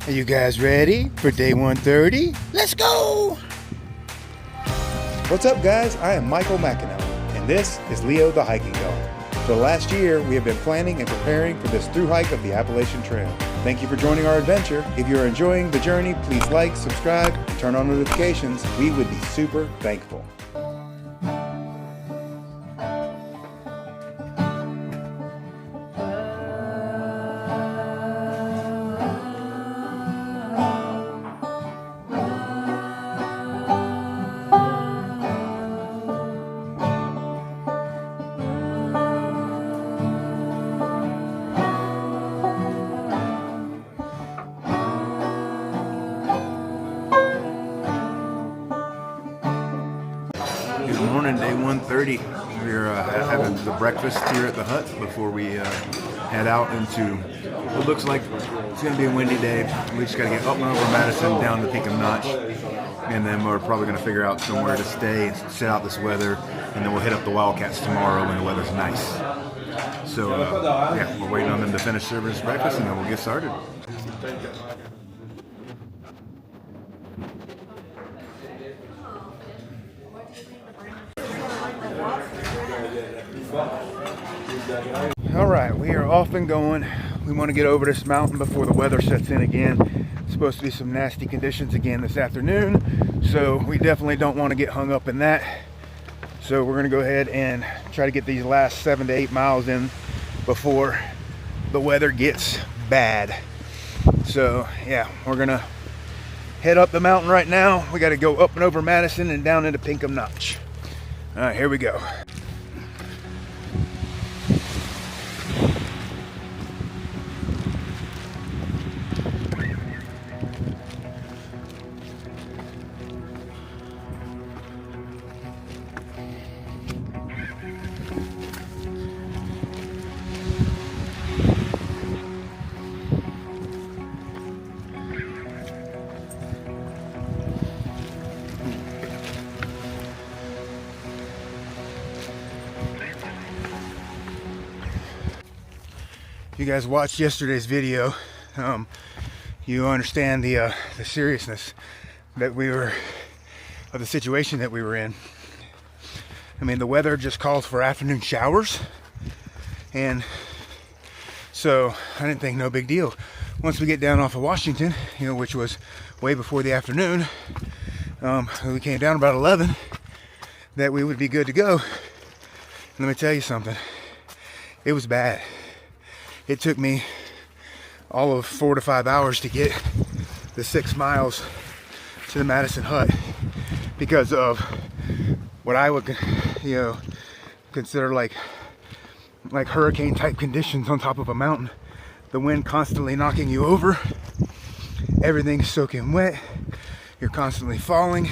Are you guys ready for day 130? Let's go! What's up, guys? I am Michael McEnroe, and this is Leo the Hiking Dog. For the last year, we have been planning and preparing for this through hike of the Appalachian Trail. Thank you for joining our adventure. If you're enjoying the journey, please like, subscribe, and turn on notifications. We would be super thankful. Good morning, day 130. We're having the breakfast here at the hut before we head out into what looks like it's going to be a windy day. We just got to get up and over Madison down to Pinkham Notch, and then we're probably going to figure out somewhere to stay and sit out this weather, and then we'll hit up the Wildcats tomorrow when the weather's nice. So yeah, we're waiting on them to finish serving us breakfast, and then we'll get started. All right, we are off and going. We want to get over this mountain before the weather sets in again. It's supposed to be some nasty conditions again this afternoon, so we definitely don't want to get hung up in that. So we're going to go ahead and try to get these last 7 to 8 miles in before the weather gets bad. So yeah, we're going to head up the mountain right now. We got to go up and over Madison and down into Pinkham Notch. All right, here we go. You guys watched yesterday's video, you understand the seriousness that of the situation that we were in. I mean, the weather just calls for afternoon showers, and so I didn't think no big deal. Once we get down off of Washington, which was way before the afternoon, we came down about 11, that we would be good to go. And let me tell you something, it was bad. It took me all of 4 to 5 hours to get the 6 miles to the Madison hut because of what I would, consider like hurricane type conditions on top of a mountain. The wind constantly knocking you over, everything's soaking wet, you're constantly falling.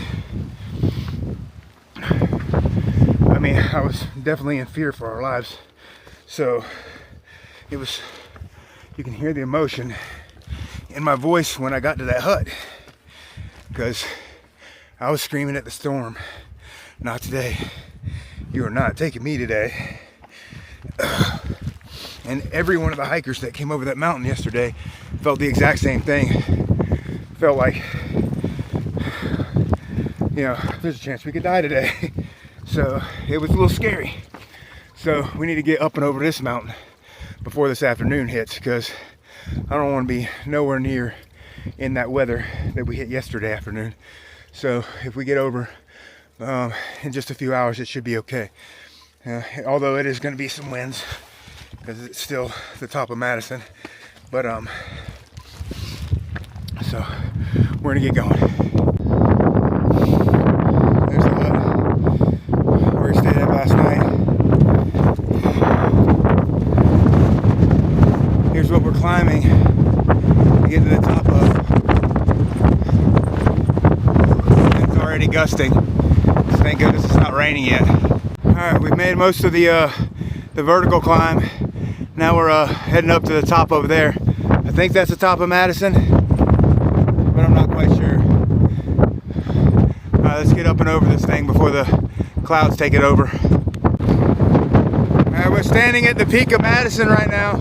I mean, I was definitely in fear for our lives. So it was, you can hear the emotion in my voice when I got to that hut, because I was screaming at the storm, not today, you are not taking me today. And every one of the hikers that came over that mountain yesterday felt the exact same thing. Felt like, there's a chance we could die today. So it was a little scary. So we need to get up and over this mountain before this afternoon hits, because I don't want to be nowhere near in that weather that we hit yesterday afternoon. So if we get over in just a few hours, it should be okay. Although it is going to be some winds, because it's still the top of Madison. But so we're gonna get going. There's the hut where we stayed at last night. Here's what we're climbing to get to the top of. It's already gusting. So thank goodness it's not raining yet. Alright, we've made most of the vertical climb. Now we're heading up to the top over there. I think that's the top of Madison, but I'm not quite sure. Alright, let's get up and over this thing before the clouds take it over. Alright, we're standing at the peak of Madison right now.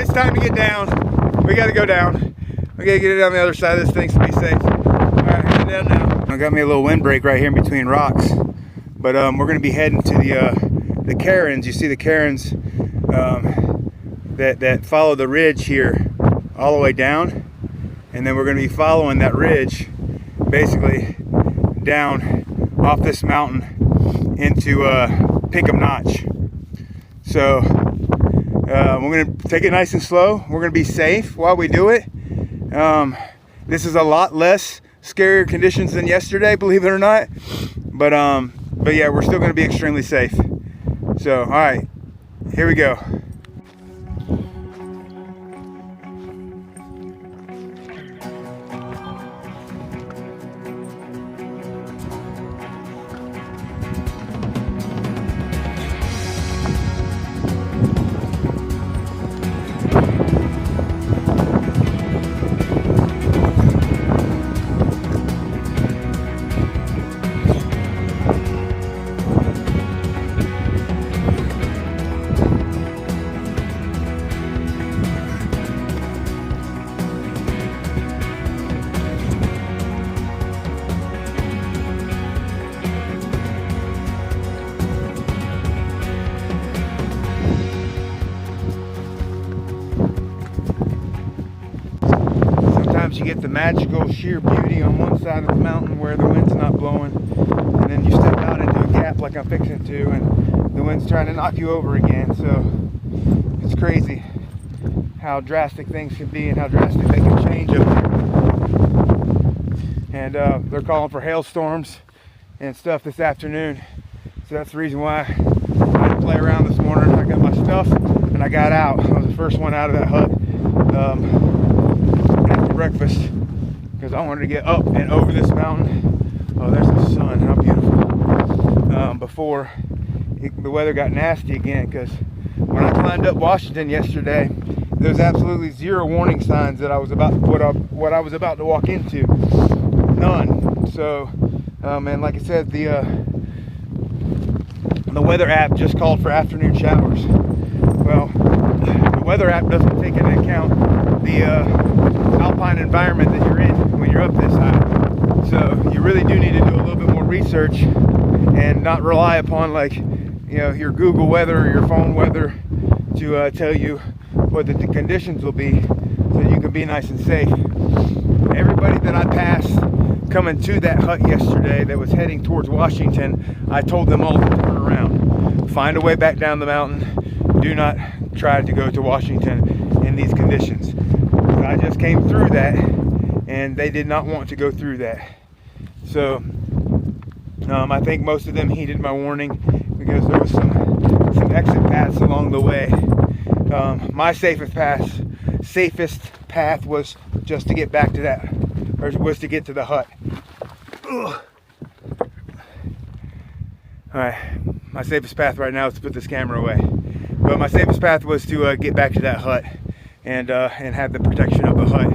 it's time to get down. We got to go down. We got to get it on the other side of this thing to be safe. All right, heading down now. I got me a little windbreak right here in between rocks, but we're going to be heading to the cairns. You see the cairns that follow the ridge here all the way down, and then we're going to be following that ridge basically down off this mountain into Pinkham Notch. So we're going to take it nice and slow. We're going to be safe while we do it. This is a lot less scarier conditions than yesterday, believe it or not. But yeah, we're still going to be extremely safe. So, all right, here we go. You get the magical sheer beauty on one side of the mountain where the wind's not blowing, and then you step out into a gap like I'm fixing to, and the wind's trying to knock you over again. So it's crazy how drastic things can be and how drastic they can change up here. And they're calling for hailstorms and stuff this afternoon, so that's the reason why I didn't play around this morning. I got my stuff and I got out. I was the first one out of that hut after breakfast because I wanted to get up and over this mountain. Oh, there's the sun, how beautiful. Before the weather got nasty again, because when I climbed up Washington yesterday, there's absolutely zero warning signs that I was about what I was about to walk into. None. So and like I said, the weather app just called for afternoon showers. Well, the weather app doesn't take into account the alpine environment that you're in when you're up this high. So you really do need to do a little bit more research and not rely upon, like, you know, your Google weather or your phone weather to tell you what the conditions will be, so you can be nice and safe. Everybody that I passed coming to that hut yesterday that was heading towards Washington, I told them all to turn around, find a way back down the mountain. Do not try to go to Washington in these conditions. I just came through that, and they did not want to go through that. So I think most of them heeded my warning, because there was some exit paths along the way. My safest path was just to get back to that, or was to get to the hut. Ugh. All right, my safest path right now is to put this camera away. But my safest path was to get back to that hut and have the protection of the hut,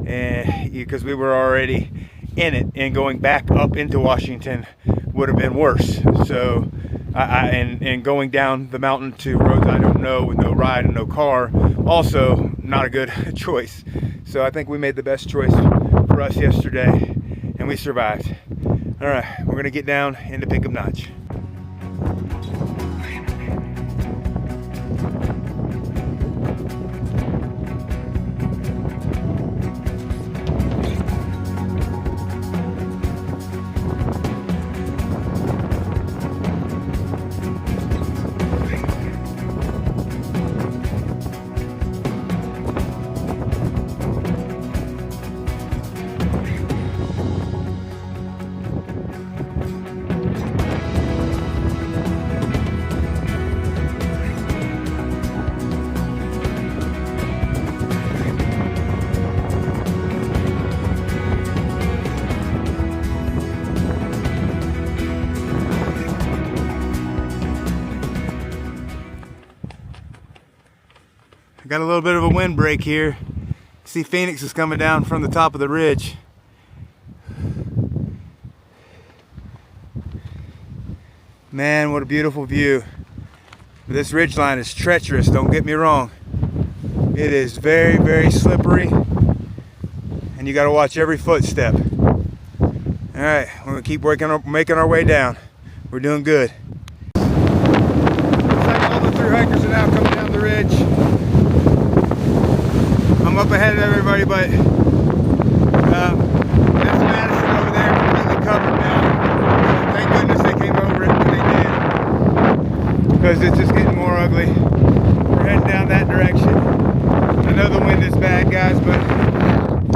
and because we were already in it, and going back up into Washington would have been worse. So and going down the mountain to roads I don't know with no ride and no car, also not a good choice. So I think we made the best choice for us yesterday, and we survived. All right, we're gonna get down into Pinkham Notch. Got a little bit of a wind break here. See, Phoenix is coming down from the top of the ridge. Man, what a beautiful view. This ridge line is treacherous, don't get me wrong. It is very, very slippery, and you got to watch every footstep. All right, we're gonna keep making our way down. We're doing good. Looks like all the thru hikers are now coming down the ridge. I'm up ahead of everybody, but that's Madison over there, completely covered now. Thank goodness they came over it when they did, because it's just getting more ugly. We're heading down that direction. I know the wind is bad, guys, but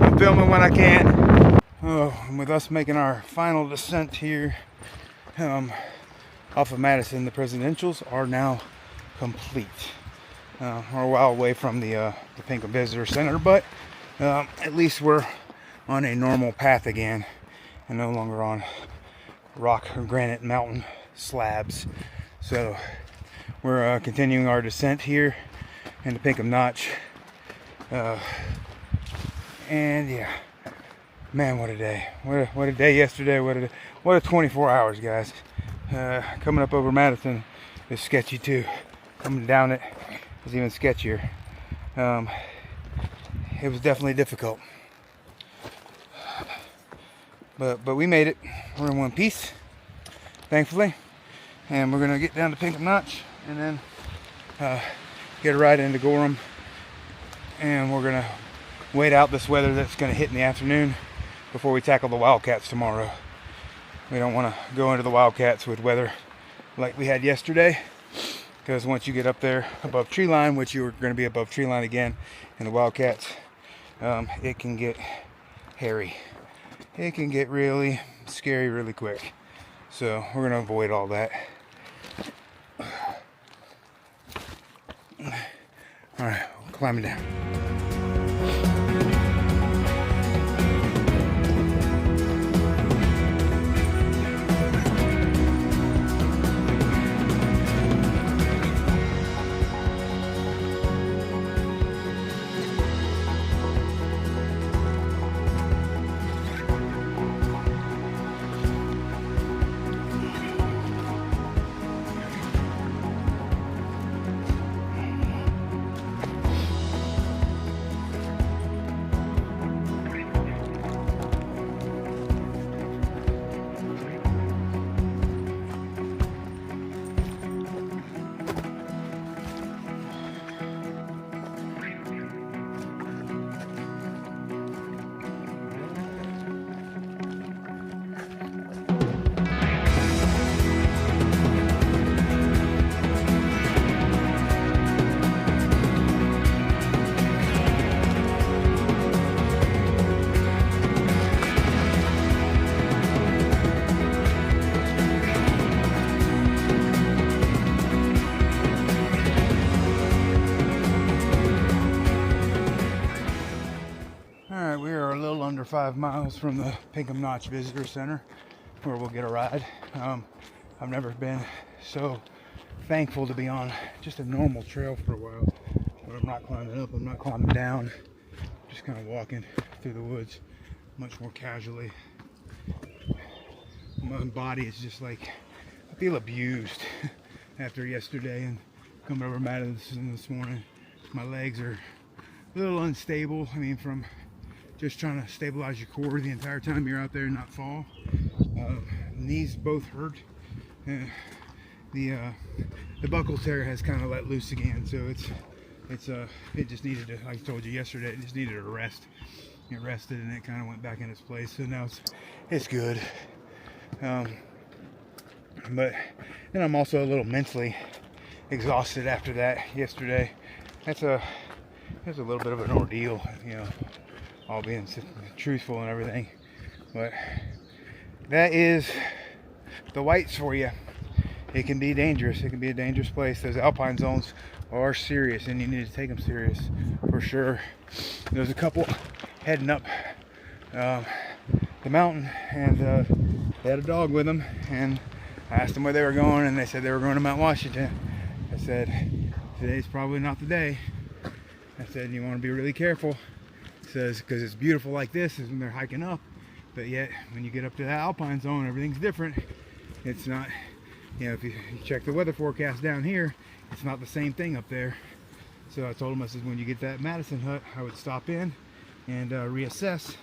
I'm filming when I can. Oh, and with us making our final descent here off of Madison, the presidentials are now complete. We're a while away from the Pinkham Visitor Center, but at least we're on a normal path again and no longer on rock or granite mountain slabs. So we're continuing our descent here in the Pinkham Notch. And yeah, man, what a day. What a day yesterday. What a 24 hours, guys. Coming up over Madison is sketchy too. Coming down it is even sketchier. It was definitely difficult. But we made it. We're in one piece, thankfully. And we're gonna get down to Pinkham Notch and then get a ride into Gorham. And we're gonna wait out this weather that's gonna hit in the afternoon before we tackle the Wildcats tomorrow. We don't want to go into the Wildcats with weather like we had yesterday, because once you get up there above tree line, which you're going to be above tree line again in the Wildcats, it can get hairy. It can get really scary really quick. So we're going to avoid all that. All right, climbing down. Under 5 miles from the Pinkham Notch Visitor Center, where we'll get a ride. I've never been so thankful to be on just a normal trail for a while, where I'm not climbing up, I'm not climbing down, just kind of walking through the woods much more casually. My body is just like, I feel abused after yesterday and coming over Madison this morning. My legs are a little unstable. I mean, from just trying to stabilize your core the entire time you're out there and not fall. Knees both hurt. The buckle tear has kind of let loose again, so it just needed to, like I told you yesterday, it just needed a rest. It rested and it kind of went back in its place, so now it's good. But then I'm also a little mentally exhausted after that yesterday. That's a little bit of an ordeal, you know, all being truthful and everything. But that is the Whites for you. It can be dangerous. It can be a dangerous place. Those alpine zones are serious, and you need to take them serious for sure. There's a couple heading up the mountain, and they had a dog with them, and I asked them where they were going, and they said they were going to Mount Washington. I said, today's probably not the day. I said, you want to be really careful. Says, because it's beautiful like this is when they're hiking up, but yet when you get up to that alpine zone, everything's different. It's not, you know, if you check the weather forecast down here, it's not the same thing up there. So I told him, I said, when you get that Madison hut, I would stop in and reassess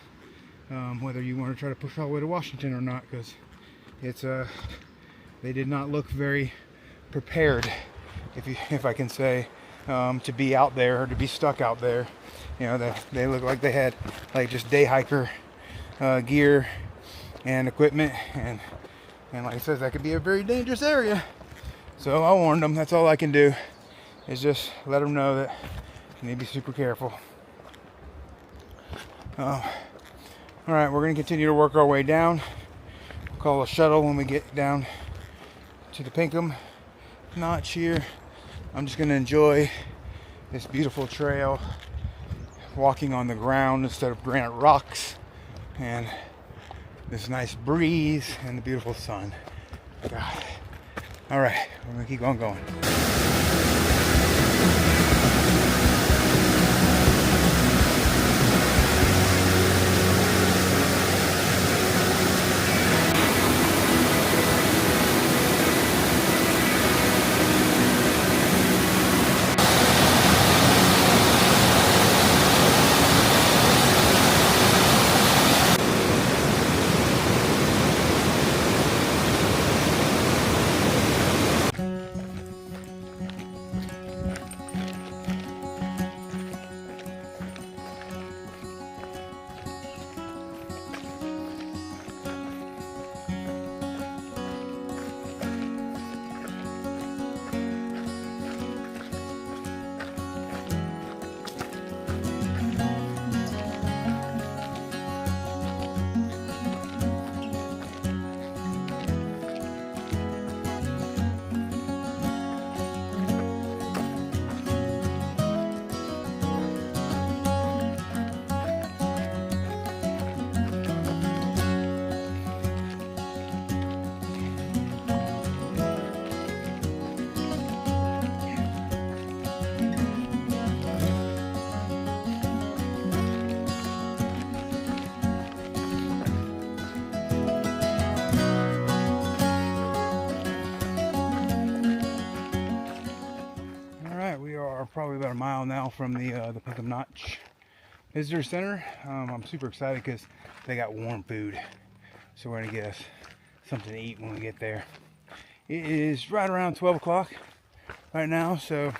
whether you want to try to push all the way to Washington or not, because it's they did not look very prepared, if I can say, to be out there or to be stuck out there. You know, they look like they had like just day hiker gear and equipment, and like it says, that could be a very dangerous area. So I warned them. That's all I can do, is just let them know that you need to be super careful. All right, we're going to continue to work our way down. We'll call a shuttle when we get down to the Pinkham notch here. I'm just going to enjoy this beautiful trail, walking on the ground instead of granite rocks, and this nice breeze and the beautiful sun. God. All right, we're going to keep on going. Probably about a mile now from the Pinkham Notch Visitor Center. I'm super excited because they got warm food, so we're gonna get us something to eat when we get there. It is right around 12 o'clock right now, so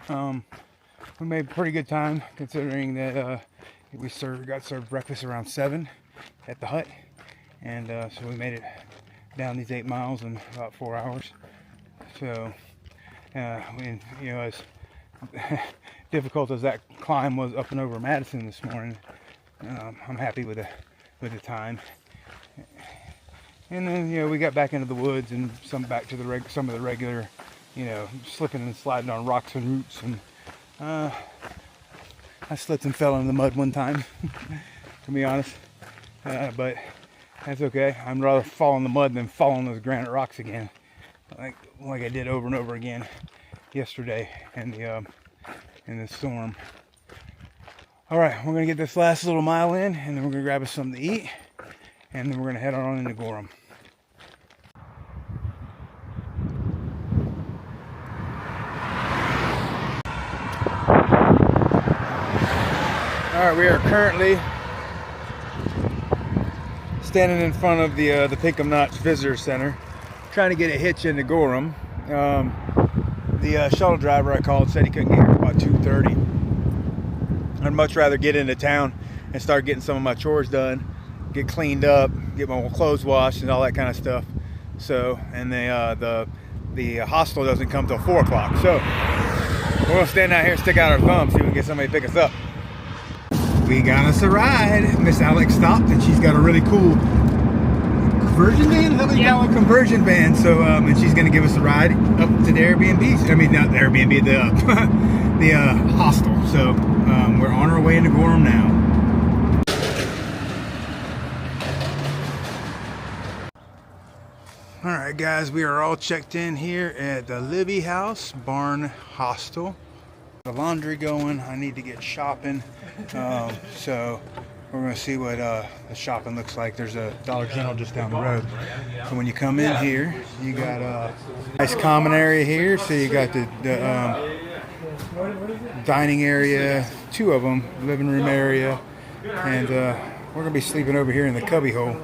we made pretty good time, considering that we got served breakfast around 7 at the hut, and so we made it down these 8 miles in about 4 hours. So you know, as difficult as that climb was up and over Madison this morning, I'm happy with the time. And then, you know, we got back into the woods and back to some of the regular, you know, slipping and sliding on rocks and roots, and I slipped and fell in the mud one time, to be honest, but that's okay. I'd rather fall in the mud than fall on those granite rocks again, like I did over and over again yesterday in the storm. All right, we're gonna get this last little mile in, and then we're gonna grab us something to eat, and then we're gonna head on into Gorham. All right, we are currently standing in front of the Pinkham Notch Visitor Center, trying to get a hitch into Gorham. The shuttle driver I called said he couldn't get here until about 2:30. I'd much rather get into town and start getting some of my chores done, get cleaned up, get my clothes washed and all that kind of stuff. So, and the hostel doesn't come till 4 o'clock. So we're gonna stand out here and stick out our thumbs, see if we can get somebody to pick us up. We got us a ride. Miss Alex stopped, and she's got a really cool conversion van? Is that what you call it? Conversion van. So, and she's going to give us a ride up to the Airbnb. I mean, not the Airbnb, the hostel. So, we're on our way into Gorham now. All right, guys, we are all checked in here at the Libby House Barn Hostel. The laundry going. I need to get shopping. So we're going to see what the shopping looks like. There's a Dollar General just down the road. So when you come in here, you got a nice common area here. So you got the dining area, 2 of them, living room area, and we're gonna be sleeping over here in the cubby hole.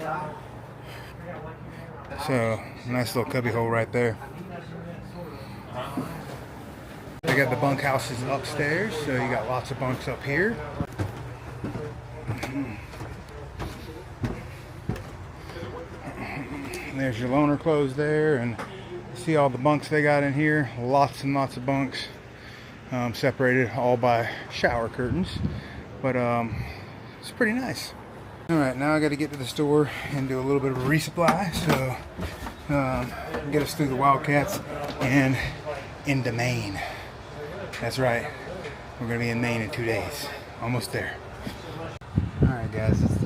So nice little cubby hole right there. They got the bunk houses upstairs, so you got lots of bunks up here. There's your loaner clothes there, and see all the bunks they got in here. Lots and lots of bunks, separated all by shower curtains, but it's pretty nice. All right, now I got to get to the store and do a little bit of a resupply, so get us through the Wildcats and into Maine. That's right, we're gonna be in Maine in 2 days, almost there. All right, guys, it's